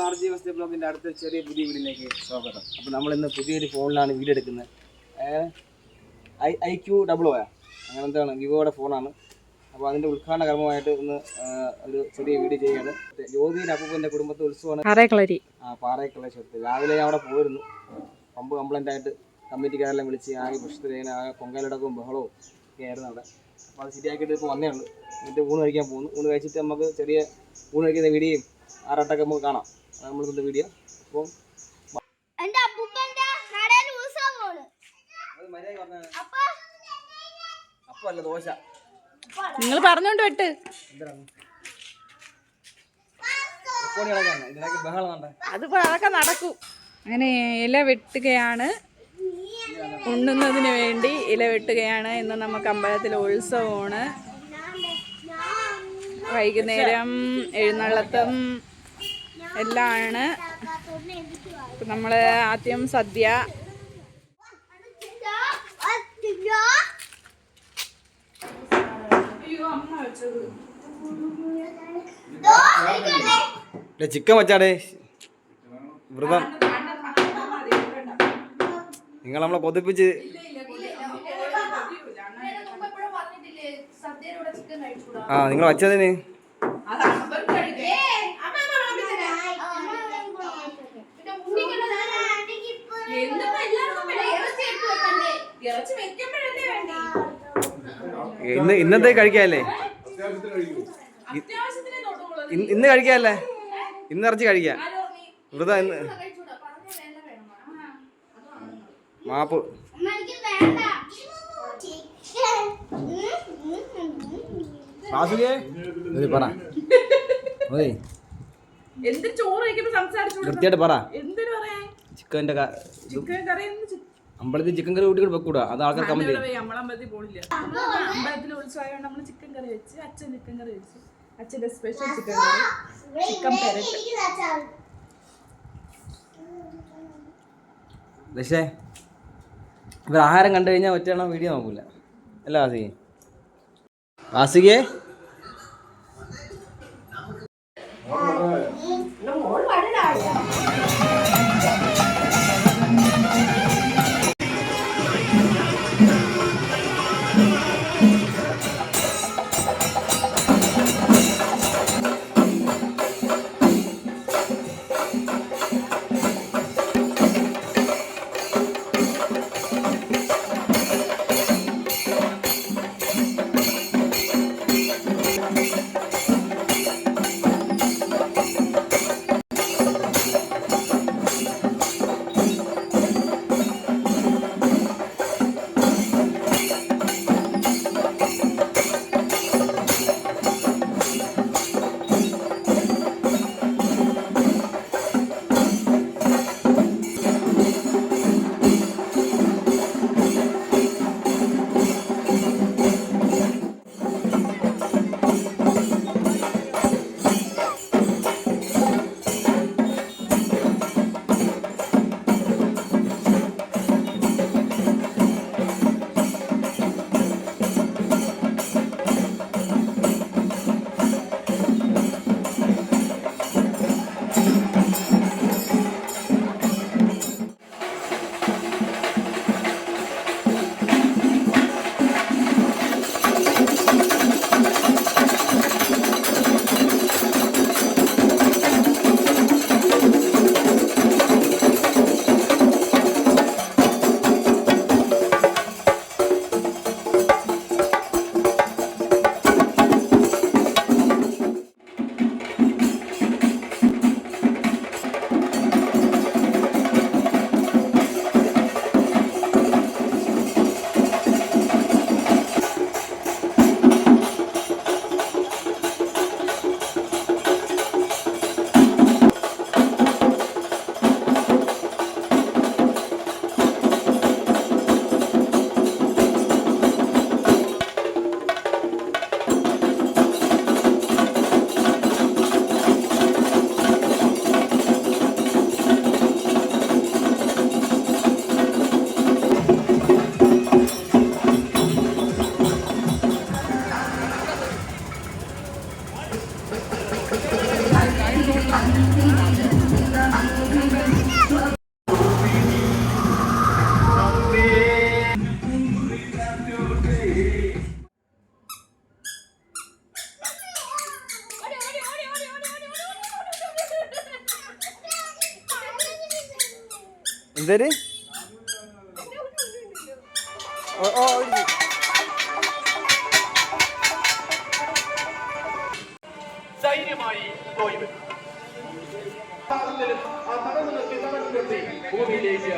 RG first ബ്ലോഗിൻ്റെ അടുത്ത ചെറിയ പുതിയ വീഡിയോയിലേക്ക് സ്വാഗതം. അപ്പോൾ നമ്മളിന്ന് പുതിയൊരു ഫോണിലാണ് വീഡിയോ എടുക്കുന്നത്. IQ00 അങ്ങനെ എന്താണ് വിവോയുടെ ഫോണാണ്. അപ്പോൾ അതിൻ്റെ ഉദ്ഘാടന കർമ്മമായിട്ട് ഇന്ന് ഒരു ചെറിയ വീഡിയോ ചെയ്യുകയാണ്. ജ്യോതിയുടെ അപ്പൂപ്പൻ്റെ കുടുംബത്തെ ഉത്സവമാണ് പാറേക്കളരി ക്ഷേത്രത്തിൽ. രാവിലെ ഞാൻ അവിടെ പോയിരുന്നു. പമ്പ് കംപ്ലൈൻ്റ് ആയിട്ട് കമ്മിറ്റിക്കാരെല്ലാം വിളിച്ച് ആകെ പ്രശ്നത്തിന് ആകെ പൊങ്കാലടക്കവും ബഹളവും ഒക്കെ ആയിരുന്നു അവിടെ. അപ്പോൾ അത് ശരിയാക്കിയിട്ട് ഇപ്പോൾ വന്നേ ഉള്ളൂ. എന്നിട്ട് ഊണ് കഴിക്കാൻ പോകുന്നു. ഊണ് കഴിച്ചിട്ട് നമുക്ക് ചെറിയ ഊണ് കഴിക്കുന്ന വീഡിയോയും ആറാട്ടൊക്കെ നമുക്ക് കാണാം. അതാണ് നമ്മളിന്നത്തെ വീഡിയോ. അപ്പം അപ്പല്ല ദോശ നിങ്ങൾ പറഞ്ഞോണ്ട് വെട്ട് അത് അതൊക്കെ നടക്കും. അങ്ങനെ ഇല വെട്ടുകയാണ്, ഉണ്ണുന്നതിന് വേണ്ടി ഇല വെട്ടുകയാണ്. ഇന്ന് നമുക്ക് അമ്പലത്തിൽ ഉത്സവമാണ്. വൈകുന്നേരം എഴുന്നള്ളത്തും എല്ലാം ആണ്. നമ്മൾ ആദ്യം സദ്യ, ചിക്കൻ വച്ചാടേ വ്രതം നിങ്ങൾ നമ്മളെ കൊതിപ്പിച്ച്. ആ നിങ്ങൾ വച്ചതിന് ഇന്നത്തെ കഴിക്കാല്ലേ, ഇന്ന് കഴിക്കാല്ലേ, ഇന്ന് ഇറച്ചി കഴിക്കാം. വ്രതം ഇന്ന് മാപ്പ്. പറ കൃത്യമായിട്ട് പറ. ചിക്കൻ്റെ അമ്പലത്തിൽ ചിക്കൻ കറി കൂട്ടി വെക്കൂടാ, അത് ആൾക്കാർ കമന്റ് ചെയ്യും. അമ്പലത്തിൽ ഉത്സവമായതുകൊണ്ട് നമ്മൾ ചിക്കൻ കറി വെച്ച്, അച്ഛൻ ചിക്കൻ കറി വെച്ച്, അച്ഛൻ്റെ സ്പെഷ്യൽ ചിക്കൻ കറി, ചിക്കൻ പെരട്ട്. പക്ഷേ ഇവർ ആഹാരം കണ്ടു കഴിഞ്ഞാൽ ഒറ്റയാണോ വീഡിയോ നോക്കൂല അല്ല വാസികേ. എന്തേര് ധൈര്യമായി പോയി വരും. ഭൂമിയിലേക്ക്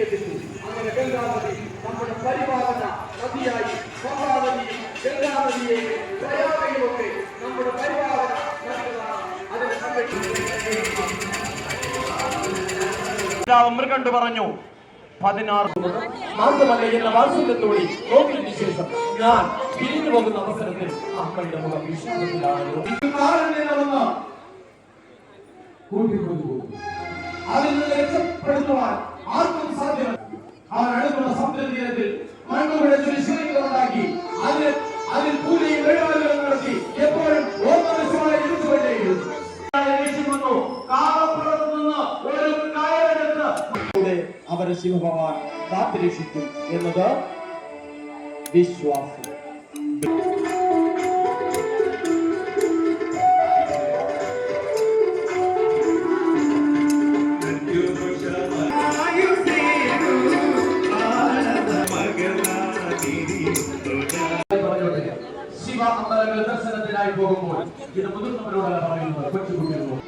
എത്തിച്ചു. അങ്ങനെ ഗംഗാനദി നമ്മുടെ പരിപാലന നദിയായി ഗംഗാനദി ഗംഗാനദിയെ പ്രയാഗയിലൊക്കെ നമ്മുടെ പരിപാലന നദികളാണ്. അതിനെ സംരക്ഷിച്ചു മൃഗണ്ട് പറഞ്ഞു 16 മാർഗമല്ല എന്ന വാത്സല്യത്തോടെ നോക്കിയതിനു ശേഷം ഞാൻ പിരിഞ്ഞു പോകുന്ന അവസരത്തിൽ അമ്മയുടെ മുഖം വിശ്വാസത്തിലാണല്ലോ കൂട്ടിക്കൊണ്ടുപോകും. അതിൽ നിന്ന് രക്ഷപ്പെടുത്തുവാൻ ആർക്കും സാധ്യമല്ല. അവർ അടുത്തുള്ള സമുദ്രതീരത്തിൽ മണ്ണുകളുടെ ശിശുണ്ടാക്കി അതിൽ കൂലിയും വെള്ളാലുകളും നടത്തി എപ്പോഴും ഓർമ്മനസ്യമായി ഇരിച്ചുകൊണ്ടേയിരുന്നു. ഒരു കയറെടുത്ത് അവരെ ശിവഭഗവാൻ കാത്തുരക്ഷിക്കും എന്നത് വിശ്വാസം. ശിവ അമ്പലങ്ങൾ ദർശനത്തിനായി പോകുമ്പോൾ ഇത് മുതിർന്നവരോടല്ല പറയുന്നത്, കൊച്ചുകുട്ടികളോട്.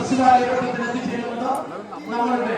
ശിവാലയത്തിൽ എത്തിച്ചേരുന്നത് നമ്മളുടെ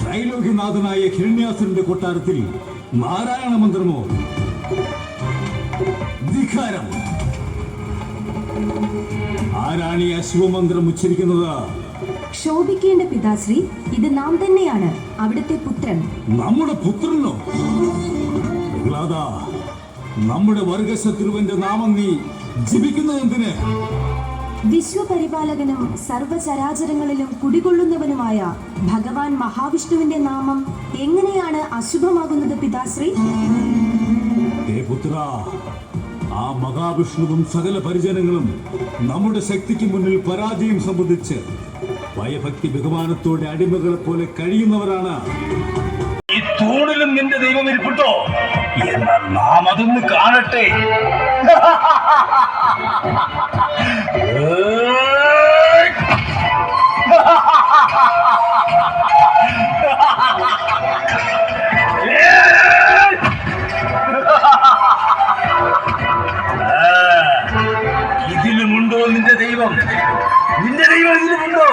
ത്രൈലോക്യനാഥനായ ഹിരണ്യാസുരന്റെ കൊട്ടാരത്തിൽ നാരായണ മന്ത്രമോ? ധിക്കാരം! ആരാണ് ഈ അശുഭമന്ത്രം ഉച്ചരിക്കുന്നത്? ക്ഷോഭിക്കേണ്ട പിതാശ്രീ, ഇത് നാം തന്നെയാണ്, അവിടുത്തെ പുത്രൻ. നമ്മുടെ പുത്രനോ? നമ്മുടെ വർഗശത്രുവിന്റെ നാമം നീ ജപിക്കുന്നതെന്തിന്? വിശ്വപരിപാലകനും സർവചരാചരങ്ങളിലും കുടികൊള്ളുന്നവനുമായ ഭഗവാൻ മഹാവിഷ്ണുവിന്റെ നാമം എങ്ങനെയാണ് അശുഭമാകുന്നത് പിതാശ്രീ? പുത്ര, ആ മഹാവിഷ്ണുവും സകല പരിജനങ്ങളും നമ്മുടെ ശക്തിക്ക് മുന്നിൽ പരാജയം സംബന്ധിച്ച് ഭയഭക്തി ബഹുമാനത്തോടെ അടിമകളെ പോലെ കഴിയുന്നവരാണ്. ഈ തൂണിലും നിന്റെ ദൈവം ഇരിപ്പുണ്ടോ? എന്നാൽ നാം അതൊന്ന് കാണട്ടെ. ഇതിലുമുണ്ടോ നിന്റെ ദൈവം? നിന്റെ ദൈവം ഇതിലുമുണ്ടോ?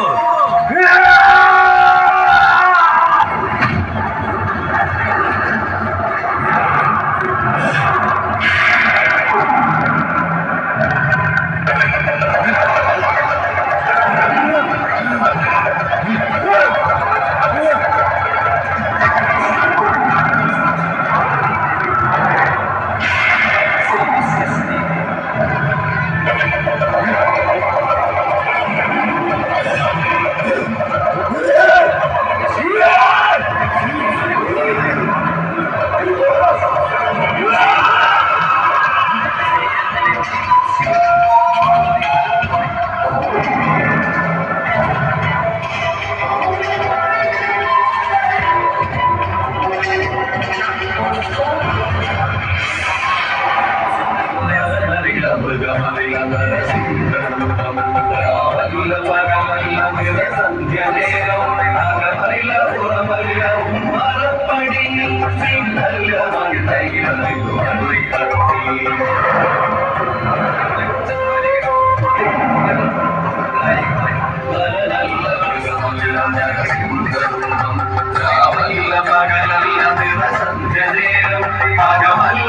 Agamali